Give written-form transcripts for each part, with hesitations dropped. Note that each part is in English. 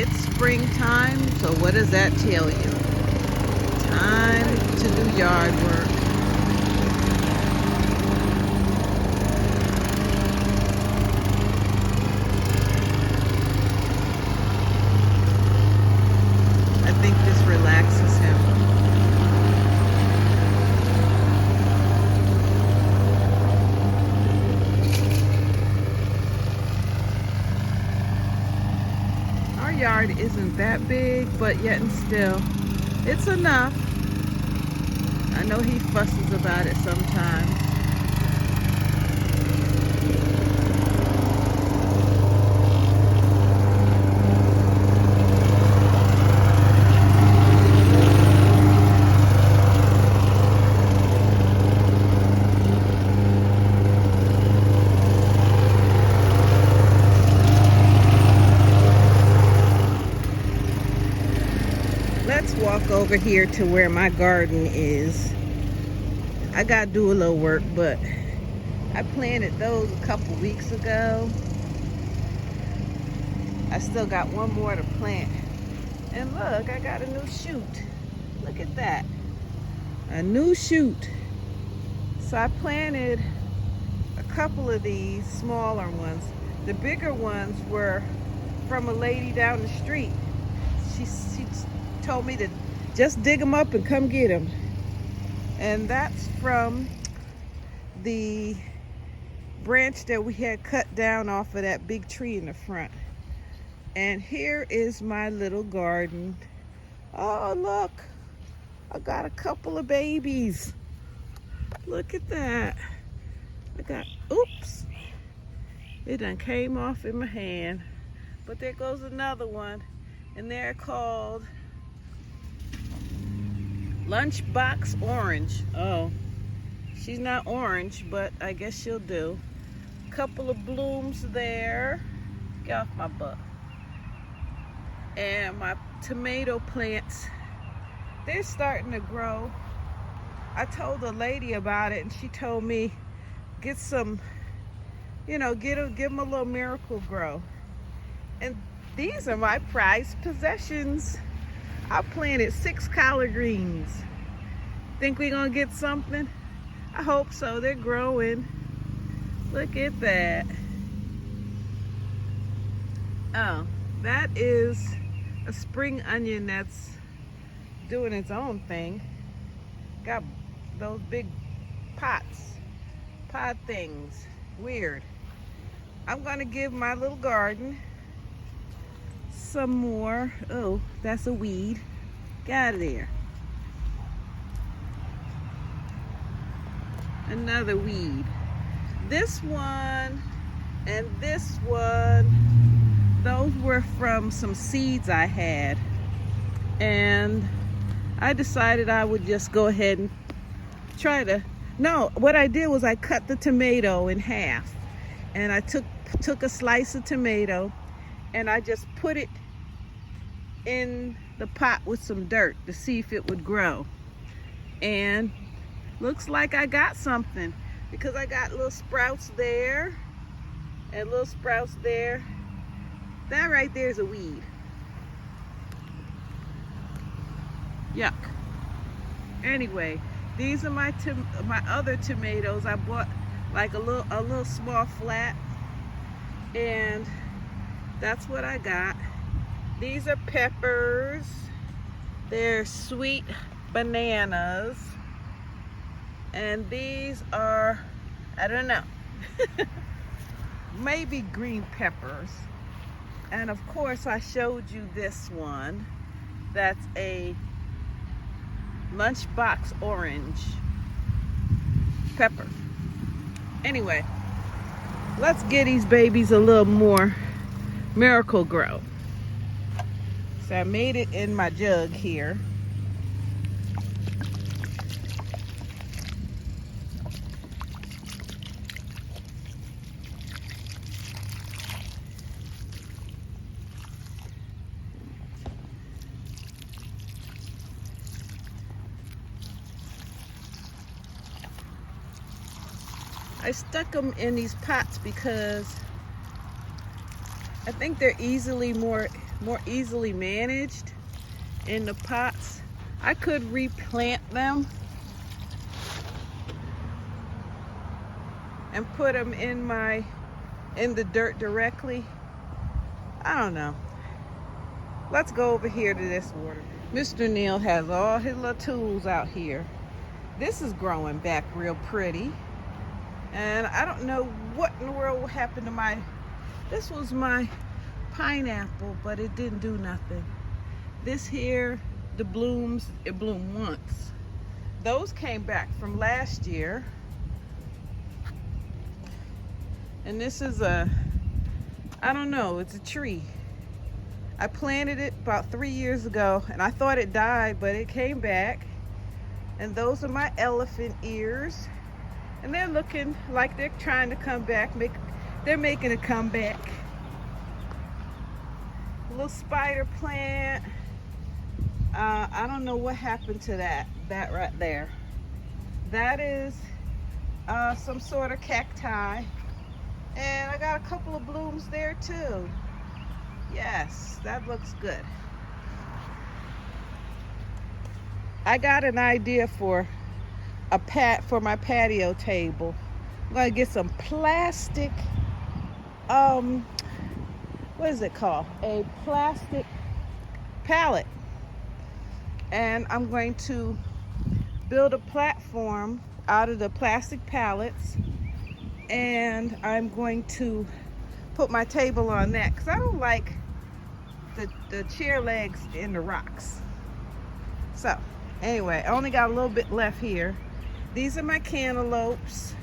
It's springtime, so what does that tell you? Time to do yard work. I think this relaxes him. Our yard isn't that big, but yet and still, it's enough. I know he fusses about it sometimes. Let's walk over here to where my garden is. I gotta do a little work, but I planted those a couple weeks ago. I still got one more to plant. And look, I got a new shoot. Look at that. A new shoot. So I planted a couple of these smaller ones. The bigger ones were from a lady down the street. She told me to just dig them up and come get them. And that's from the branch that we had cut down off of that big tree in the front. And here is my little garden. Oh, look, I got a couple of babies. Look at that. I got, oops, it done came off in my hand. But there goes another one. And they're called Lunchbox Orange. Oh, she's not orange, but I guess she'll do. Couple of blooms there. Get off my butt. And my tomato plants, they're starting to grow. I told the lady about it, and she told me get some, give them a little miracle grow. And these are my prized possessions. I planted 6 collard greens. Think we're gonna get something? I hope so. They're growing. Look at that. Oh, that is a spring onion that's doing its own thing. Got those big pod things. Weird. I'm gonna give my little garden some more. Oh, that's a weed. Get out of there. Another weed. This one and this one, those were from some seeds I had. And I decided I would just go ahead and what I did was I cut the tomato in half. And I took a slice of tomato and I just put it in the pot with some dirt to see if it would grow. And looks like I got something, because I got little sprouts there and little sprouts there. That right there is a weed. Yuck. Anyway, these are my other tomatoes. I bought like a little small flat, and that's what I got. These are peppers. They're sweet bananas. And these are, I don't know, maybe green peppers. And of course I showed you this one. That's a Lunchbox Orange pepper. Anyway, let's get these babies a little more miracle grow. So I made it in my jug here. I stuck them in these pots because I think they're more easily managed in the pots. I could replant them and put them in the dirt directly. I don't know. Let's go over here to this water. Mr. Neil has all his little tools out here. This is growing back real pretty. And I don't know what in the world happened to this was my pineapple, but it didn't do nothing. This here, the blooms, it bloomed once. Those came back from last year. And this is I don't know, it's a tree. I planted it about 3 years ago and I thought it died, but it came back. And those are my elephant ears. And they're looking like they're trying to come back. They're making a comeback. A little spider plant. I don't know what happened to that right there. That is some sort of cacti. And I got a couple of blooms there too. Yes, that looks good. I got an idea for my patio table. I'm gonna get some plastic, what is it called? A plastic pallet. And I'm going to build a platform out of the plastic pallets, and I'm going to put my table on that because I don't like the chair legs in the rocks. So anyway, I only got a little bit left here. These are my cantaloupes.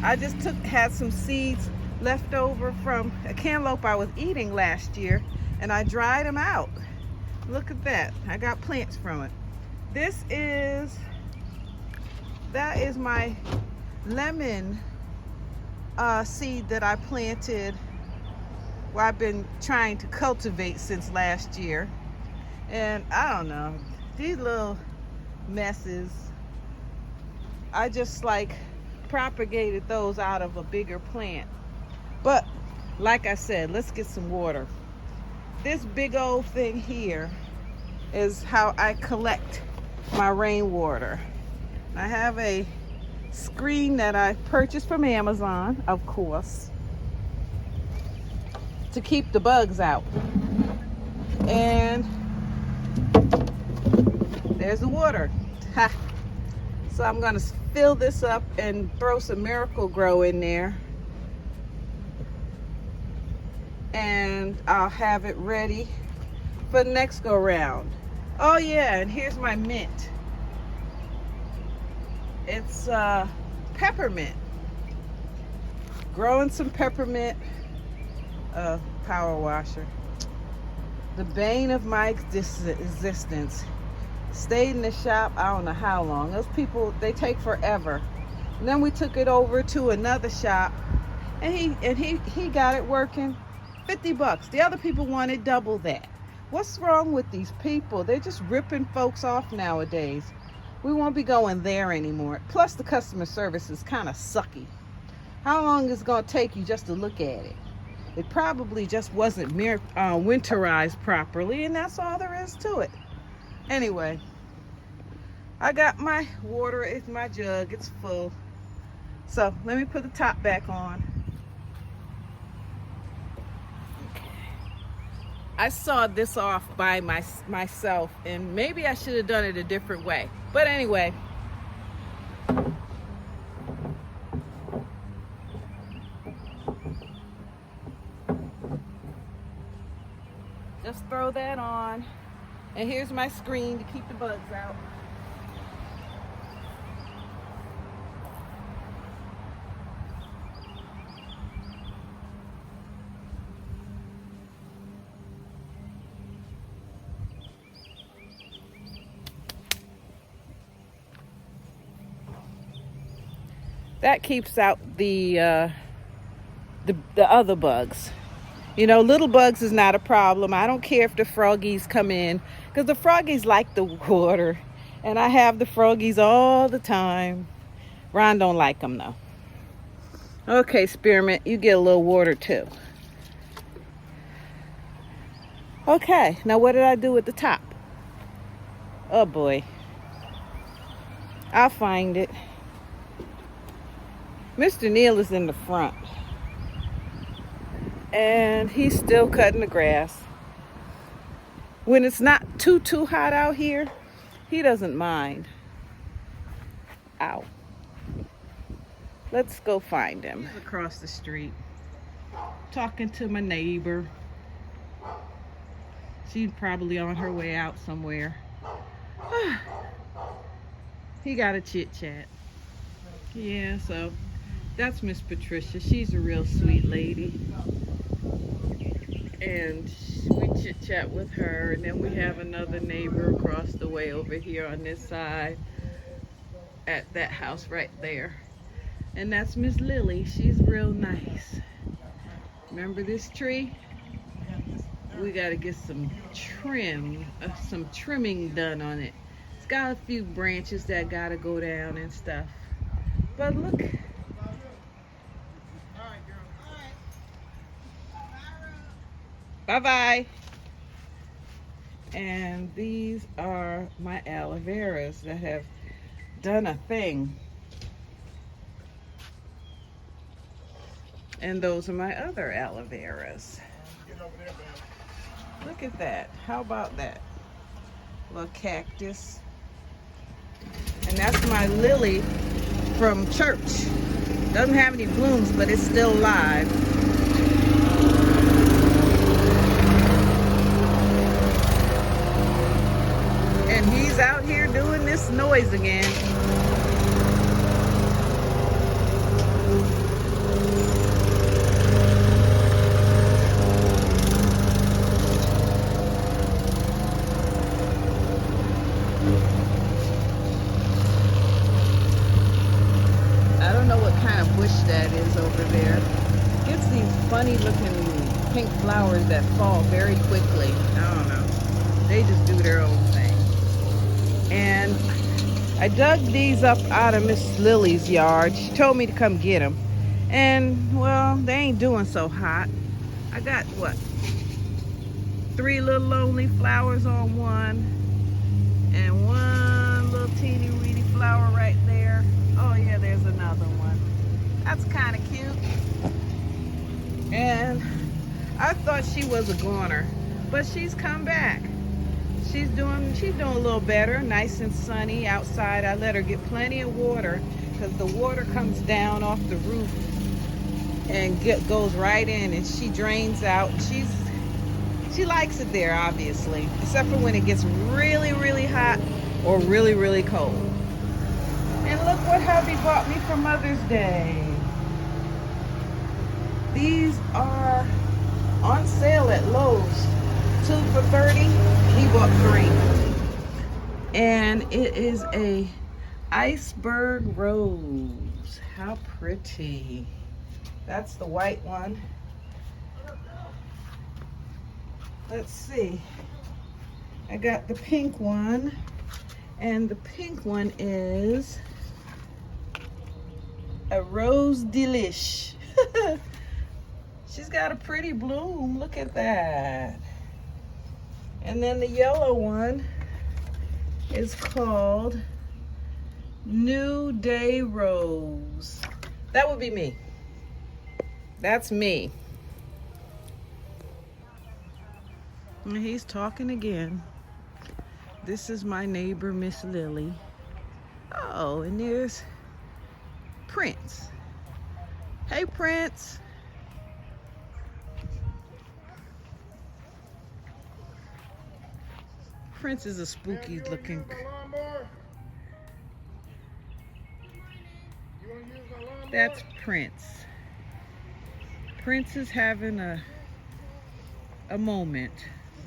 I just had some seeds left over from a cantaloupe I was eating last year, and I dried them out. Look at that. I got plants from it. That is my lemon seed that I planted, well, I've been trying to cultivate since last year. And I don't know, these little messes, I just like propagated those out of a bigger plant. But like I said, let's get some water. This big old thing here is how I collect my rainwater. I have a screen that I purchased from Amazon, of course, to keep the bugs out. And there's the water. Ha. So I'm gonna fill this up and throw some Miracle Grow in there. And I'll have it ready for the next go round. Oh yeah, and here's my mint. It's peppermint. Growing some peppermint. Power washer. The bane of my existence. Stayed in the shop, I don't know how long. Those people, they take forever. And then we took it over to another shop, and he got it working. $50. The other people wanted double that. What's wrong with these people? They're just ripping folks off nowadays. We won't be going there anymore. Plus the customer service is kind of sucky. How long is it going to take you just to look at it? It probably just wasn't winterized properly, and that's all there is to it. Anyway, I got my water in my jug. It's full. So let me put the top back on. I sawed this off by myself, and maybe I should have done it a different way. But anyway, just throw that on. And here's my screen to keep the bugs out. That keeps out the other bugs. You know, little bugs is not a problem. I don't care if the froggies come in, because the froggies like the water, and I have the froggies all the time. Ron don't like them though. Okay, Spearmint, you get a little water too. Okay, now what did I do at the top? Oh boy. I'll find it. Mr. Neal is in the front. And he's still cutting the grass. When it's not too hot out here, he doesn't mind. Ow. Let's go find him. He's across the street, talking to my neighbor. She's probably on her way out somewhere. He got a chit chat. Yeah, so that's Miss Patricia. She's a real sweet lady. And we chit chat with her. And then we have another neighbor across the way over here on this side at that house right there. And that's Miss Lily. She's real nice. Remember this tree? We got to get some trimming done on it. It's got a few branches that got to go down and stuff. But look. Bye-bye. And these are my aloe veras that have done a thing. And those are my other aloe veras. Look at that. How about that? Little cactus. And that's my lily from church. Doesn't have any blooms, but it's still alive. And he's out here doing this noise again. I don't know what kind of bush that is over there. It's these funny looking pink flowers that fall very quickly. I don't know. They just do their own thing. And I dug these up out of Miss Lily's yard. She told me to come get them. And, well, they ain't doing so hot. I got, what, 3 little lonely flowers on one. And one little teeny weeny flower right there. Oh, yeah, there's another one. That's kind of cute. And I thought she was a goner, but she's come back. She's doing a little better, nice and sunny outside. I let her get plenty of water because the water comes down off the roof and goes right in, and she drains out. She likes it there, obviously, except for when it gets really, really hot or really, really cold. And look what hubby bought me for Mother's Day. These are on sale at Lowe's. 2 for $30. He bought 3. And it is a iceberg rose. How pretty. That's the white one. Let's see. I got the pink one. And the pink one is a rose delish. She's got a pretty bloom. Look at that. And then the yellow one is called New Day Rose. That would be me. That's me. And he's talking again. This is my neighbor, Miss Lily. Oh, and there's Prince. Hey, Prince. Prince is a spooky looking. That's Prince. Prince is having a moment.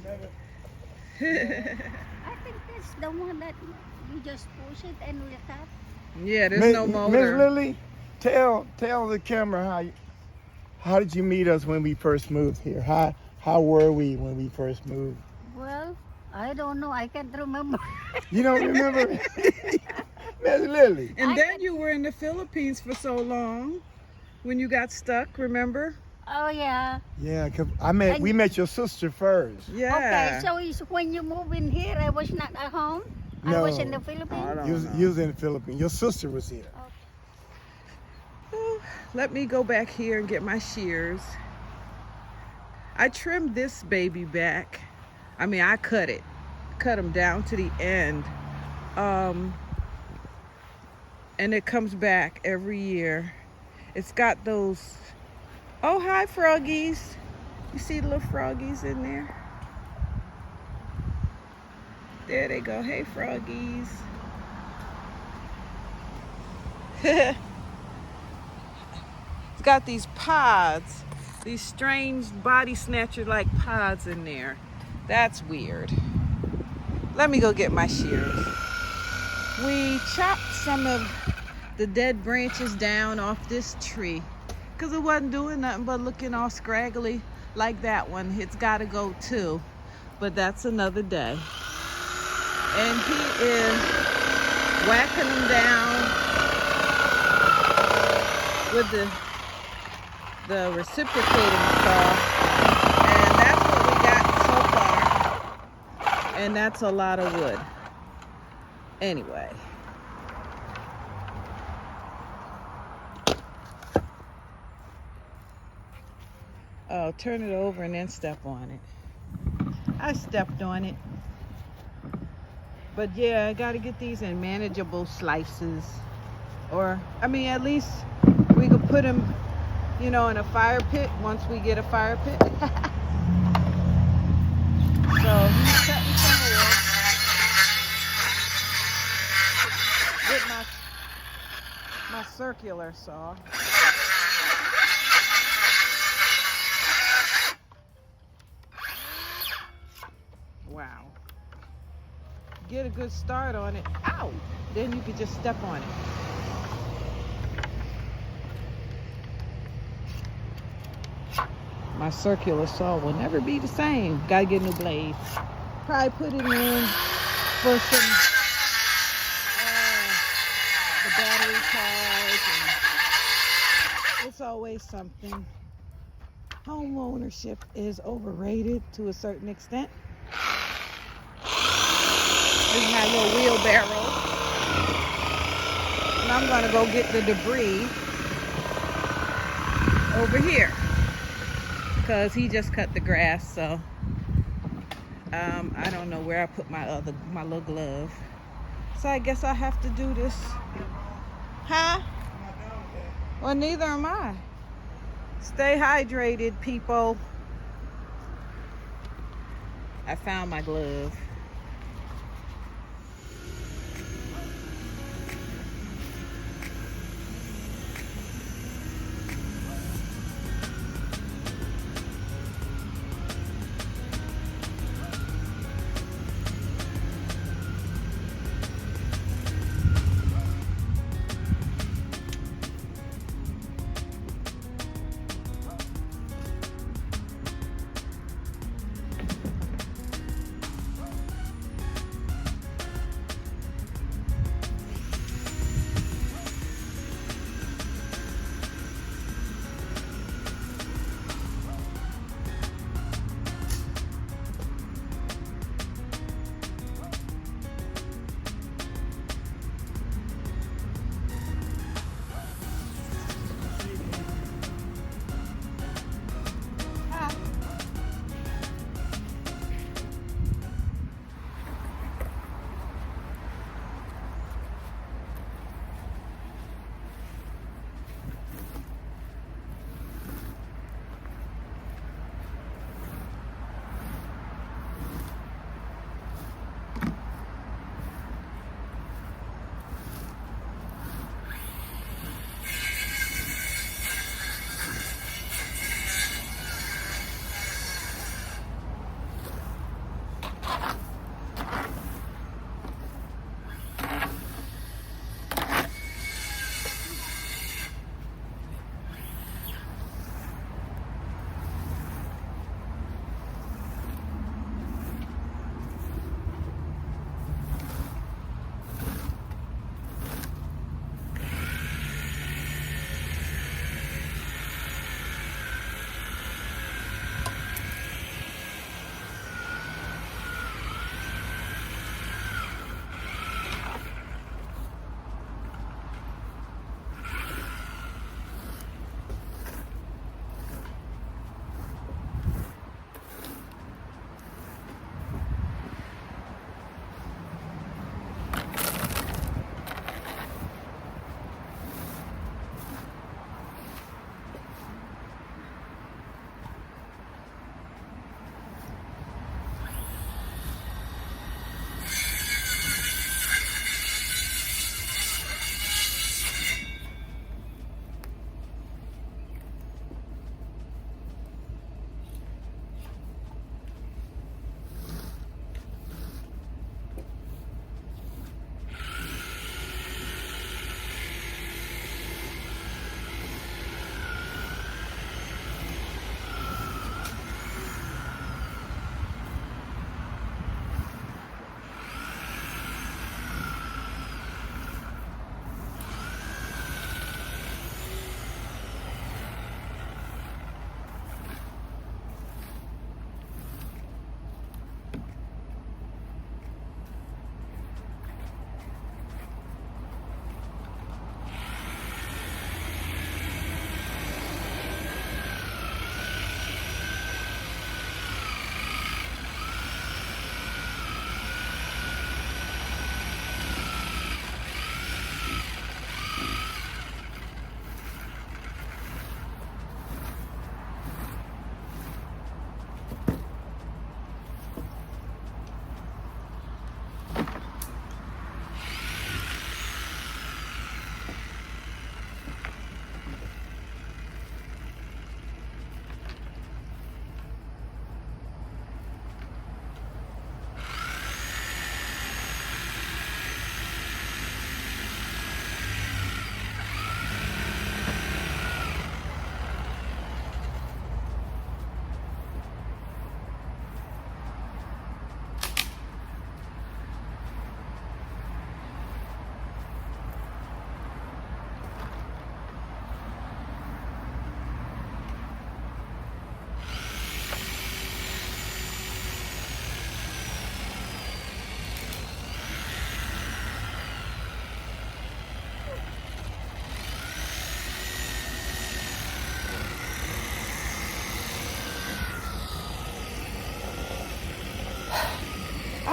I think that's the one that you just push it and will tap. Yeah, there's no motor. Miss Lily, tell the camera how did you meet us when we first moved here? How were we when we first moved? Well, I don't know. I can't remember. You don't remember? Miss Lily. And then you were in the Philippines for so long when you got stuck, remember? Oh, yeah. Yeah, 'cause And- we met your sister first. Yeah. Okay, so it's when you move in here, I was not at home. I was in the No. Philippines. You was in the Philippines. Your sister was here. Oh, let me go back here and get my shears. I trimmed this baby back. I mean, I cut them down to the end. And it comes back every year. It's got those, oh, hi froggies. You see the little froggies in there? There they go. Hey froggies. It's got these pods, these strange body snatcher like pods in there. That's weird. Let me go get my shears. We chopped some of the dead branches down off this tree because it wasn't doing nothing but looking all scraggly like that one. It's got to go too, but that's another day. And he is whacking them down with the reciprocating saw, and that's what we got so far, and that's a lot of wood. Anyway, oh, turn it over and then step on it. I stepped on it. But yeah, I got to get these in manageable slices. Or, I mean, at least we could put them, you know, in a fire pit once we get a fire pit. So, he's cutting some wood with my circular saw. Wow. Get a good start on it. Ow! Then you could just step on it. My circular saw will never be the same. Gotta get new blades. Probably put it in for some the battery charge. And it's always something. Home ownership is overrated to a certain extent. This is my little wheelbarrow. And I'm gonna go get the debris over here. Because he just cut the grass, so I don't know where I put my little glove. So I guess I have to do this. Huh? Well, neither am I. Stay hydrated, people. I found my glove.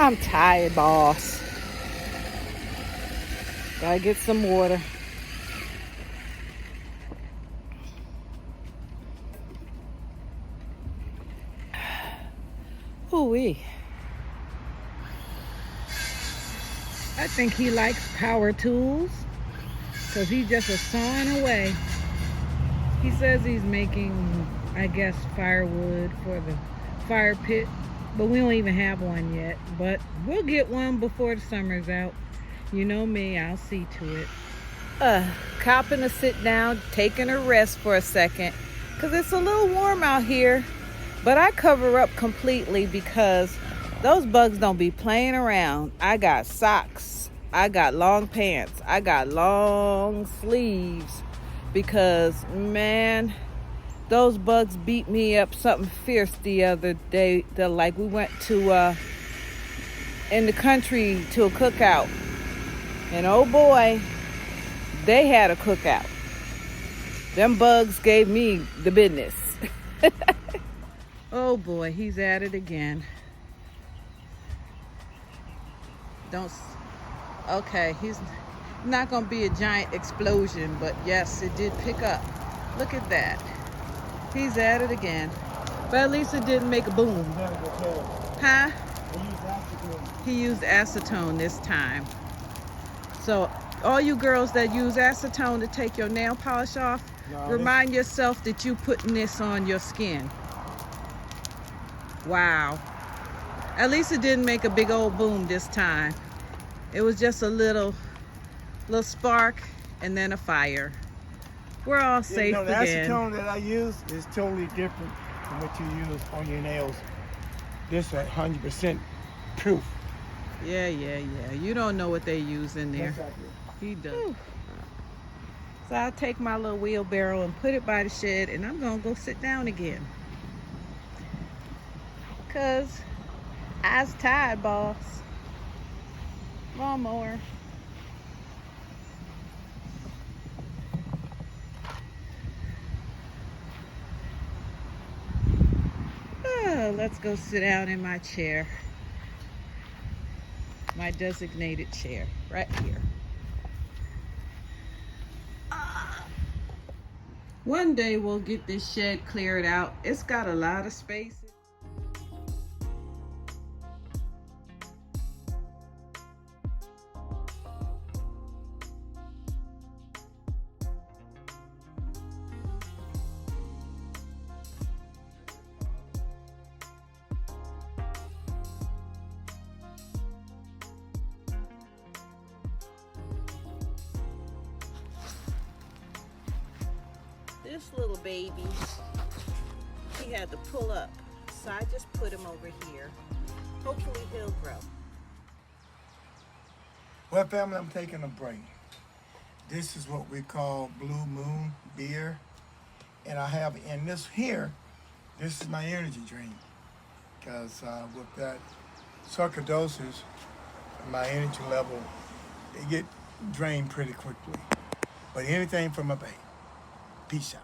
I'm tired, boss. Gotta get some water. Ooh-wee. I think he likes power tools because he's just a sawing away. He says he's making, I guess, firewood for the fire pit, but we don't even have one yet. But we'll get one before the summer's out. You know me, I'll see to it. Copping to sit down, taking a rest for a second, because it's a little warm out here. But I cover up completely because those bugs don't be playing around. I got socks, I got long pants, I got long sleeves because, man, those bugs beat me up something fierce the other day. Like we went to in the country to a cookout, and oh boy, they had a cookout. Them bugs gave me the business. Oh boy, he's at it again. Okay, he's not gonna be a giant explosion, but yes, it did pick up. Look at that. He's at it again. But at least it didn't make a boom. Huh? He used acetone this time. So all you girls that use acetone to take your nail polish off, remind yourself that you putting this on your skin. Wow. At least it didn't make a big old boom this time. It was just a little spark and then a fire. We're all safe the again. acetone that I use is totally different from what you use on your nails. This is 100% proof. Yeah. You don't know what they use in there. Yes, I do. He does. Whew. So I'll take my little wheelbarrow and put it by the shed, and I'm gonna go sit down again. Cause I was tired, boss. Lawnmower. Let's go sit down in my chair. My designated chair, right here. One day we'll get this shed cleared out. It's got a lot of space. This little baby, he had to pull up, so I just put him over here. Hopefully he'll grow. Well, family, I'm taking a break. This is what we call Blue Moon beer. And I have in this here, this is my energy drink. Because with that sarcoidosis, my energy level, it get drained pretty quickly. But anything from a baby. Peace out.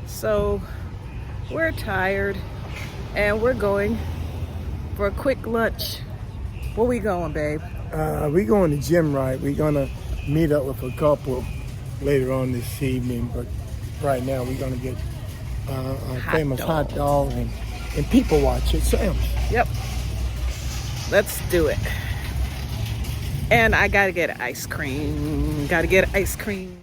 So we're tired and we're going for a quick lunch. Where we going, babe? We going to gym, right? We're gonna meet up with a couple later on this evening, but right now we're gonna get a famous hot dog and people watch it. Sam. Yep. Let's do it. And I gotta get ice cream. Gotta get ice cream.